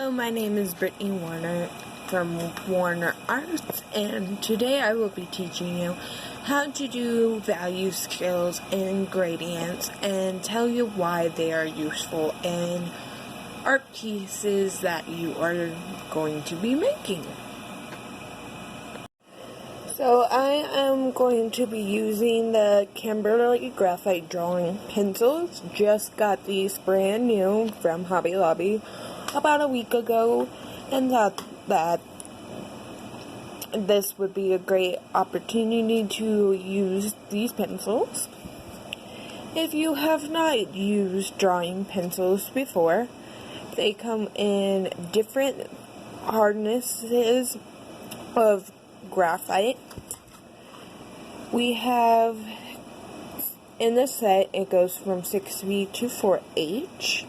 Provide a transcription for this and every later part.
Hello, my name is Brittany Warner from Warner Arts, and today I will be teaching you how to do value scales and gradients and tell you why they are useful in art pieces that you are going to be making. So I am going to be using the Kimberly graphite drawing pencils. Just got these brand new from Hobby Lobby about a week ago, and thought that this would be a great opportunity to use these pencils. If you have not used drawing pencils before, they come in different hardnesses of graphite. We have in the set, it goes from 6B to 4H,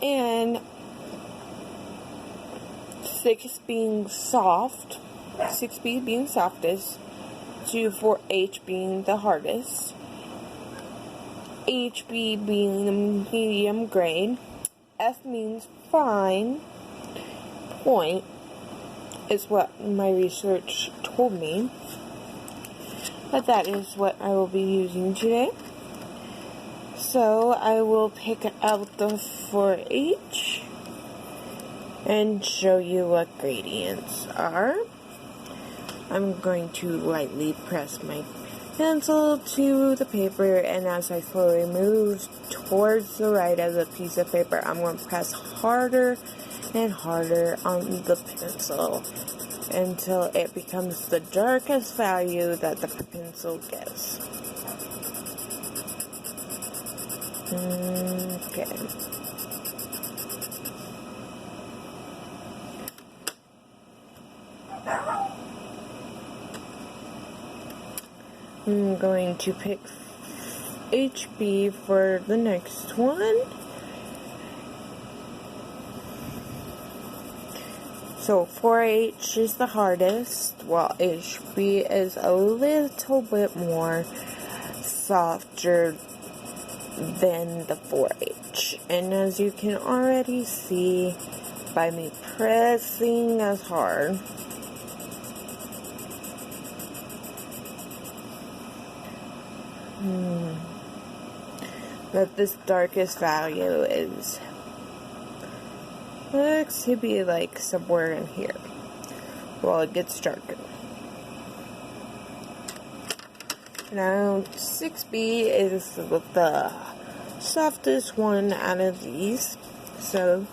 and 6B being softest, to 4H being the hardest, HB being the medium grade, F means fine, point is what my research told me, but that is what I will be using today. So I will pick out the 4H and show you what gradients are. I'm going to lightly press my pencil to the paper, and as I slowly move towards the right of the piece of paper, I'm going to press harder and harder on the pencil until it becomes the darkest value that the pencil gives. Okay. I'm going to pick HB for the next one. So 4H is the hardest, while HB is a little bit more softer than the 4H. And as you can already see by me pressing as hard, that this darkest value is, looks to be like somewhere in here. Well, it gets darker. Now 6B is the softest one out of these. So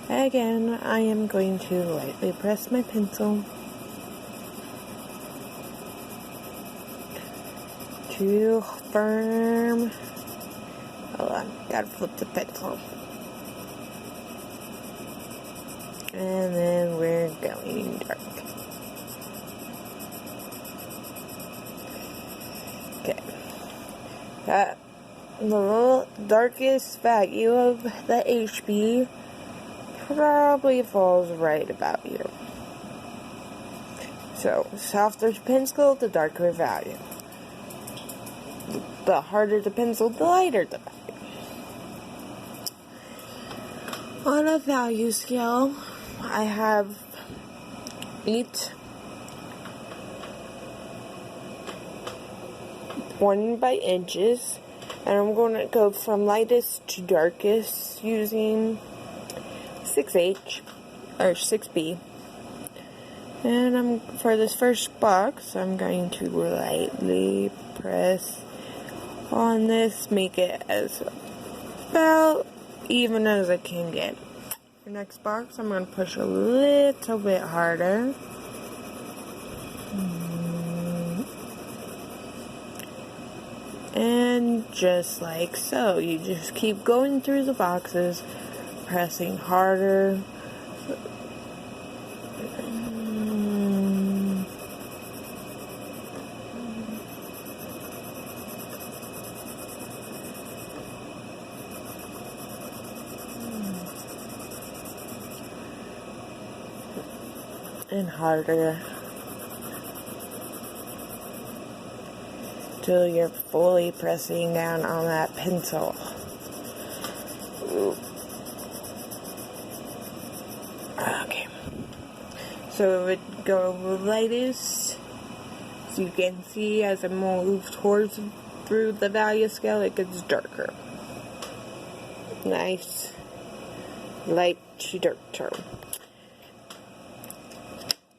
again, I am going to lightly press my pencil too firm. Hold on, gotta flip the pencil. And then we're going dark. Okay. That the darkest value of the HB probably falls right about here. So, softer the pencil, the darker value. The harder the pencil, the lighter the value. On a value scale, I have 8 1 by inches, and I'm going to go from lightest to darkest using 6H or 6B. And for this first box, I'm going to lightly press on this, make it as about even as I can get. The next box, I'm going to push a little bit harder. And just like so, you just keep going through the boxes, pressing harder. And harder till you're fully pressing down on that pencil. Ooh. So it would go lightest. So you can see as I move through the value scale, it gets darker. Nice light to dark tone.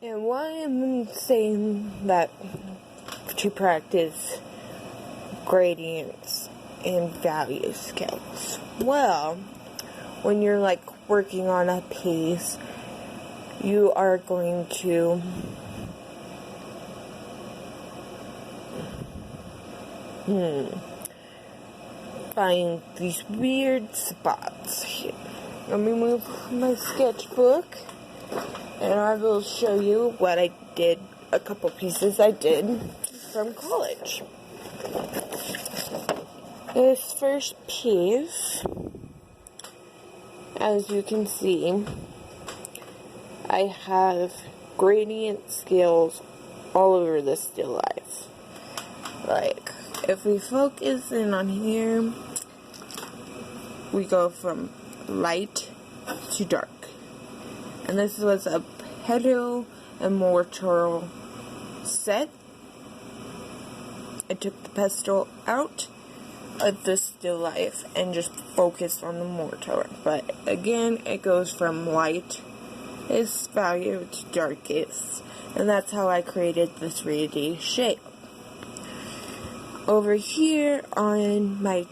And why am I saying that to practice gradients and value scales? Well, when you're like working on a piece, you are going to find these weird spots here. Let me move my sketchbook and I will show you what I did, a couple pieces I did from college. This first piece, as you can see, I have gradient scales all over the still life. Like, if we focus in on here, we go from light to dark. And this was a petal and mortar set. I took the pestle out of the still life and just focused on the mortar. But again, it goes from lightest value to darkest. And that's how I created this 3D shape. Over here on my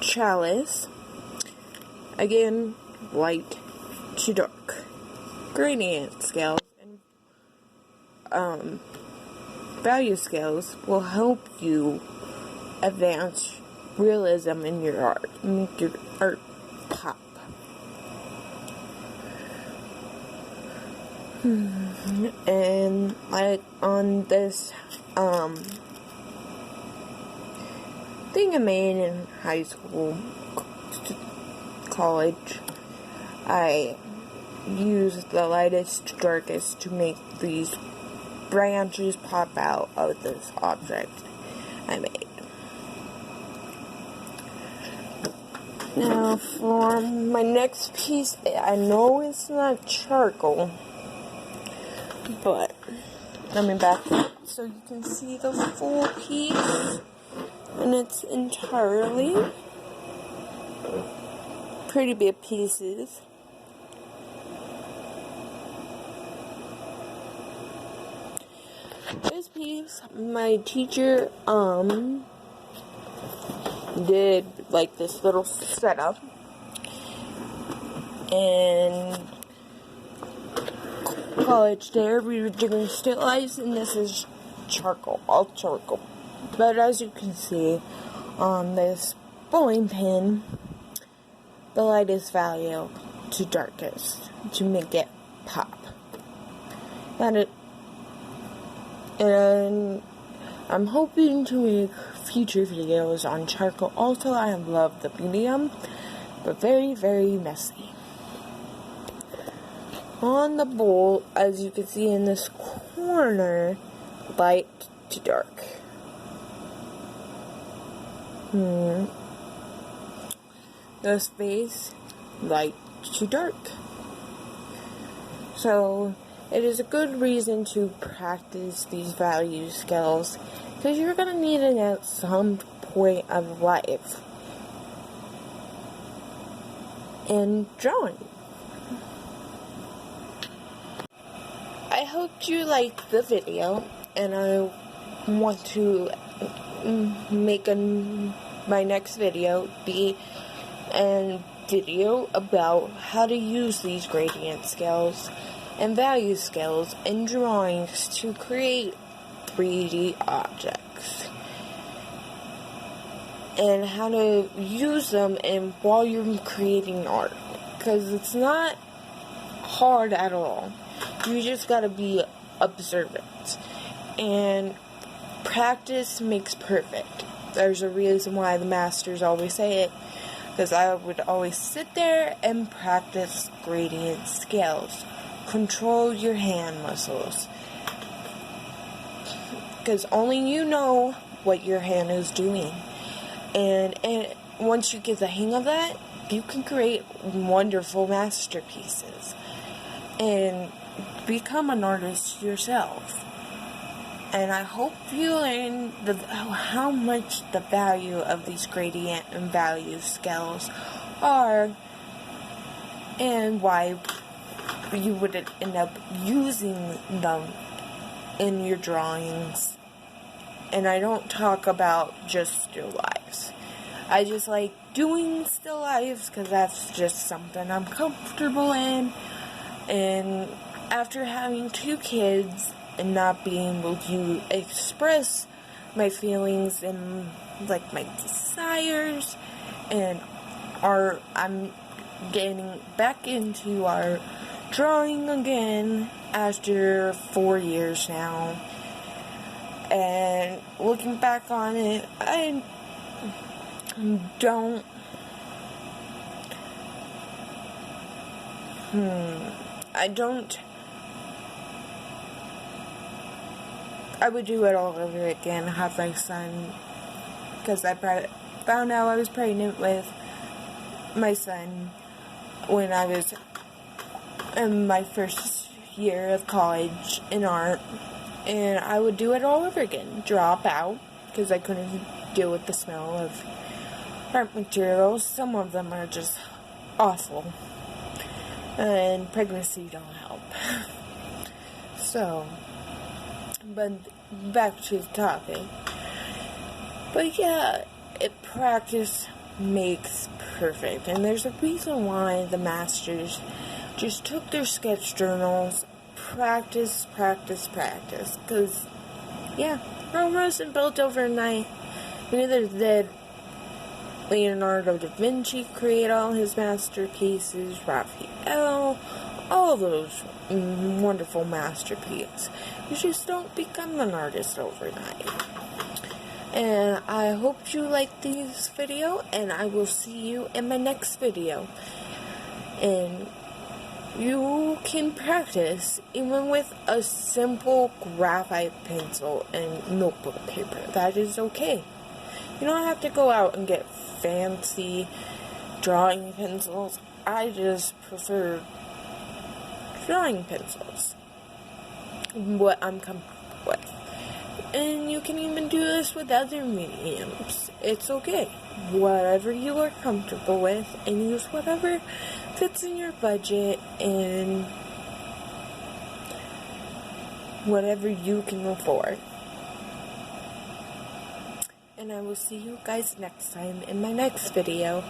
chalice, again, light to dark. Gradient scales and value scales will help you advance realism in your art, make your art pop. And like on this thing I made in high school, college, I used the lightest to darkest to make these branches pop out of this object I made. Now for my next piece, I know it's not charcoal, but let me back up so you can see the full piece in its entirely. Pretty big pieces. This piece, my teacher did like this little setup, and college there we were doing still lives, and this is charcoal, all charcoal. But as you can see on this bowling pin, the lightest value to darkest to make it pop. And I'm hoping to make future videos on charcoal. Also, I love the medium, but very, very messy. On the bowl, as you can see in this corner, light to dark. The space, light to dark. So it is a good reason to practice these value skills, because you're going to need it at some point of life in drawing. I hope you liked the video, and I want to make my next video be a video about how to use these gradient scales and value scales in drawings to create 3D objects, and how to use them while you're creating art, because it's not hard at all. You just gotta be observant, and practice makes perfect. There's a reason why the masters always say it, because I would always sit there and practice gradient scales. Control your hand muscles, because only you know what your hand is doing, and once you get the hang of that, you can create wonderful masterpieces. And become an artist yourself. And I hope you learn how much the value of these gradient and value scales are, and why you would end up using them in your drawings. And I don't talk about just still lifes. I just like doing still lifes because that's just something I'm comfortable in. And after having 2 kids and not being able to express my feelings and like my desires and art, I'm getting back into our drawing again after 4 years now. And looking back on it, I would do it all over again, have my son, because I found out I was pregnant with my son when I was in my first year of college in art, and I would do it all over again, drop out, because I couldn't deal with the smell of art materials. Some of them are just awful, and pregnancy don't help. So, but back to the topic. But yeah, practice makes perfect, and there's a reason why the masters just took their sketch journals, practice, because, yeah, Rome wasn't built overnight. Neither did Leonardo da Vinci create all his masterpieces, Raphael, all those wonderful masterpieces. You just don't become an artist overnight. And I hope you liked this video, and I will see you in my next video. And you can practice even with a simple graphite pencil and notebook paper. That is okay. You don't have to go out and get fancy drawing pencils. I just prefer drawing pencils, what I'm comfortable with. And you can even do this with other mediums. It's okay. Whatever you are comfortable with, and use whatever fits in your budget and whatever you can afford. And I will see you guys next time in my next video.